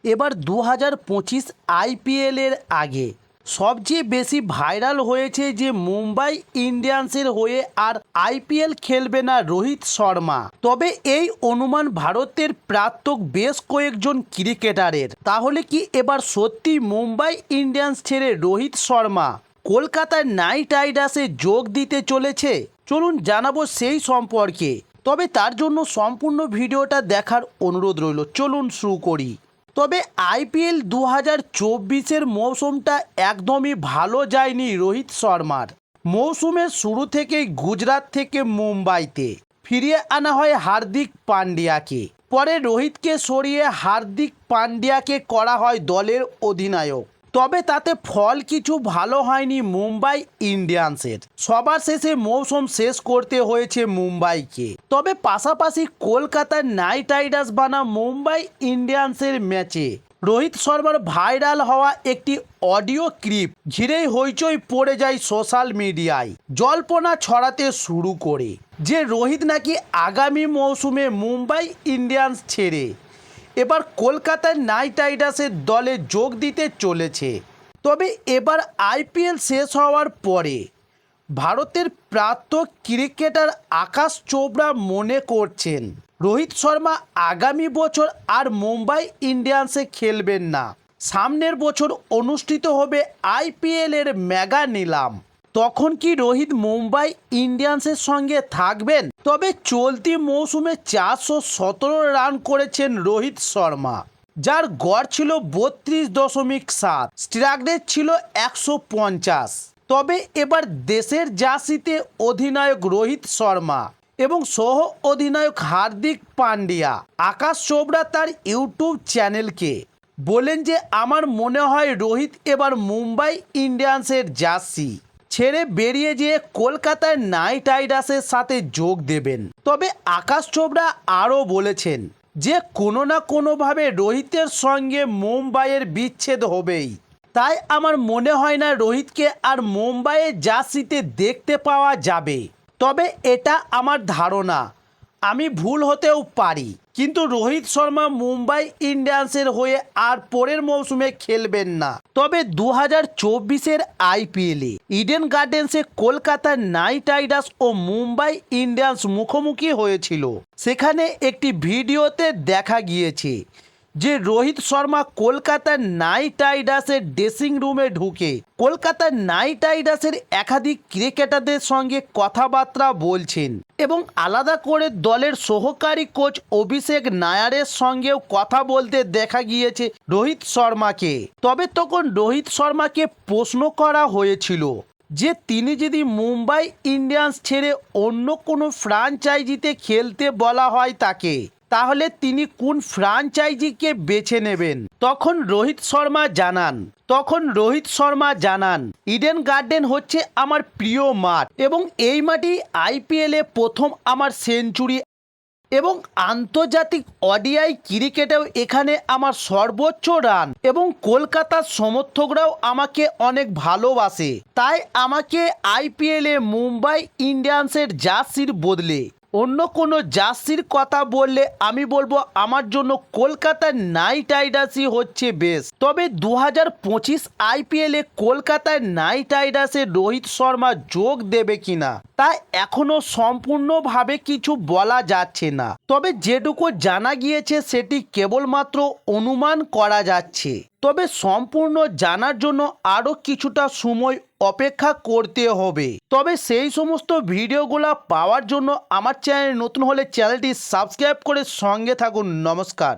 এবার 2025 আইপিএলের আগে সবচেয়ে বেশি ভাইরাল হয়েছে যে মুম্বাই ইন্ডিয়ান্সের হয়ে আর আইপিএল খেলবে না রোহিত শর্মা। তবে এই অনুমান ভারতের প্রাক্তন বেশ কয়েকজন ক্রিকেটারের। তাহলে কি এবার সত্যি মুম্বাই ইন্ডিয়ান্স ছেড়ে রোহিত শর্মা কলকাতা নাইট রাইডার্সে যোগ দিতে চলেছে? চলুন জানাবো সেই সম্পর্কে। তবে তার জন্য সম্পূর্ণ ভিডিওটা দেখার অনুরোধ রইল। চলুন শুরু করি। তবে আইপিএল 2024-এর মৌসুমটা একদমই ভালো যায়নি রোহিত শর্মার। মৌসুমের শুরু থেকেই গুজরাট থেকে মুম্বাইতে ফিরিয়ে আনা হয় হার্দিক পান্ডিয়াকে। পরে রোহিতকে সরিয়ে হার্দিক পান্ডিয়াকে করা হয় দলের অধিনায়ক। তবে তাতে ফল কিছু ভালো হয়নি মুম্বাই ইন্ডিয়ান্সের। সবার শেষে মৌসুম শেষ করতে হয়েছে মুম্বাইকে। তবে পাশাপাশি কলকাতার নাইট রাইডার্স বানাম মুম্বাই ইন্ডিয়ান্সের ম্যাচে রোহিত শর্মার ভাইরাল হওয়া একটি অডিও ক্লিপ ঘিরেই হইচই পড়ে যায় সোশ্যাল মিডিয়ায়। জল্পনা ছড়াতে শুরু করে যে রোহিত নাকি আগামী মৌসুমে মুম্বাই ইন্ডিয়ান্স ছেড়ে এবার কলকাতার নাইট রাইডার্সের দলে যোগ দিতে চলেছে। তবে এবার আইপিএল শেষ হওয়ার পরে ভারতের প্রাক্তন ক্রিকেটার আকাশ চোপড়া মনে করছেন রোহিত শর্মা আগামী বছর আর মুম্বাই ইন্ডিয়ান্সে খেলবেন না। সামনের বছর অনুষ্ঠিত হবে আইপিএলের মেগা নিলাম। তখন কি রোহিত মুম্বাই ইন্ডিয়ান্সের সঙ্গে থাকবেন? তবে চলতি মৌসুমে 417 রান করেছেন রোহিত শর্মা, যার গড় ছিল 32.7, স্ট্রাইক রেট ছিল 150। তবে এবার দেশের জার্সিতে অধিনায়ক রোহিত শর্মা এবং সহ অধিনায়ক হার্দিক পান্ডিয়া। আকাশ চোপড়া তার ইউটিউব চ্যানেলকে বলেন যে আমার মনে হয় রোহিত এবার মুম্বাই ইন্ডিয়ান্সের জার্সি ছেড়ে বেরিয়ে যেয়ে কলকাতার নাইট রাইডার্সের সাথে যোগ দেবেন। তবে আকাশ চোপড়া আরও বলেছেন যে কোনো না কোনোভাবে রোহিতের সঙ্গে মুম্বাইয়ের বিচ্ছেদ হবেই। তাই আমার মনে হয় না রোহিতকে আর মুম্বাইয়ের জার্সিতে দেখতে পাওয়া যাবে। তবে এটা আমার ধারণা, আমি ভুল হতেও পারি। কিন্তু রোহিত শর্মা মুম্বাই ইন্ডিয়ান্সের হয়ে আর পরের মৌসুমে খেলবেন না। তবে 2024-এর আইপিএলে ইডেন গার্ডেন্সে কলকাতার নাইট রাইডার্স ও মুম্বাই ইন্ডিয়ান্স মুখোমুখি হয়েছিল। সেখানে একটি ভিডিওতে দেখা গিয়েছে যে রোহিত শর্মা কলকাতার নাইট রাইডার্সের ড্রেসিং রুমে ঢুকে কলকাতার নাইট রাইডার্সের একাধিক ক্রিকেটারদের সঙ্গে কথাবার্তা বলছেন এবং আলাদা করে দলের সহকারী কোচ অভিষেক নায়ারের সঙ্গেও কথা বলতে দেখা গিয়েছে রোহিত শর্মাকে। তবে তখন রোহিত শর্মাকে প্রশ্ন করা হয়েছিল যে তিনি যদি মুম্বাই ইন্ডিয়ান্স ছেড়ে অন্য কোনো ফ্র্যাঞ্চাইজিতে খেলতে বলা হয় তাকে, তাহলে তিনি কোন ফ্র্যাঞ্চাইজিকে বেছে নেবেন। তখন রোহিত শর্মা জানান ইডেন গার্ডেন হচ্ছে আমার প্রিয় মাঠ এবং এই মাঠে আইপিএলে প্রথম আমার সেঞ্চুরি এবং আন্তর্জাতিক ওডিআই ক্রিকেটেও এখানে আমার সর্বোচ্চ রান এবং কলকাতার সমর্থকরাও আমাকে অনেক ভালোবাসে। তাই আমাকে আইপিএলে মুম্বাই ইন্ডিয়ান্সের জার্সির বদলে অন্য কোনো জার্সির কথা বললে আমি বলবো আমার জন্য কলকাতার নাইট রাইডার্সই হচ্ছে বেস্ট। তবে 2025 আইপিএলে কলকাতার নাইট রাইডার্সে রোহিত শর্মা যোগ দেবে কিনা তা এখনো সম্পূর্ণভাবে কিছু বলা যাচ্ছে না। তবে যেটুকু জানা গিয়েছে সেটি কেবলমাত্র অনুমান করা যাচ্ছে। তবে সম্পূর্ণ জানার জন্য আরও কিছুটা সময় অপেক্ষা করতে হবে। তবে সেই সমস্ত ভিডিওগুলো পাওয়ার জন্য আমার চ্যানেল নতুন হলে চ্যানেলটি সাবস্ক্রাইব করে সঙ্গে থাকুন। নমস্কার।